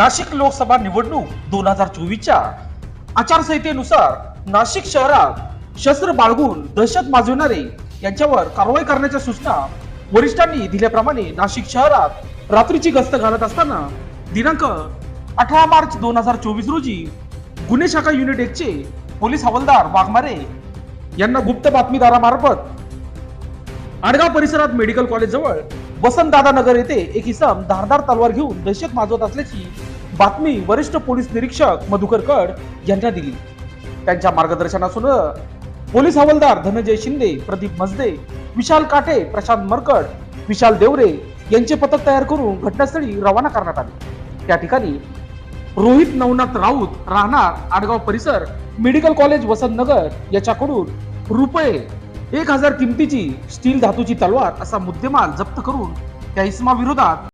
नाशिक लोकसभा निवडणूक 2024च्या आचारसंहितेनुसार नाशिक शहरात शस्त्र बाळगून दहशत माजविणारे यांच्यावर कारवाई करण्याच्या सूचना वरिष्ठांनी दिल्याप्रमाणे नाशिक शहरात रात्रीची गस्त घालत असताना दिनांक 18 मार्च 2024 रोजी गुन्हे शाखा युनिट 1 चे पोलीस हवालदार वाघमारे यांना गुप्त बातमीदारामार्फत आडगाव परिसरात मेडिकल कॉलेज जवळ वसंतदादा नगर येथे एक इसम धारदार तलवार घेऊन दहशत माजवत असल्याची बातमी वरिष्ठ पोलीस निरीक्षक मधुकर कड यांना दिली। त्यांच्या मार्गदर्शनातून पोलीस हवालदार धनंजय शिंदे, प्रदीप मजदे, विशाल काटे, प्रशांत मरकट, विशाल देवरे यांचे पथक तयार करून घटनास्थळी रवाना करण्यात आले। त्या ठिकाणी रोहित नवनाथ राऊत राहणार आडगाव परिसर मेडिकल कॉलेज वसंतनगर याच्याकडून रुपये 1000 किमतीची स्टील धातूची तलवार असा मुद्देमाल जप्त करून त्या इसमाविरोधात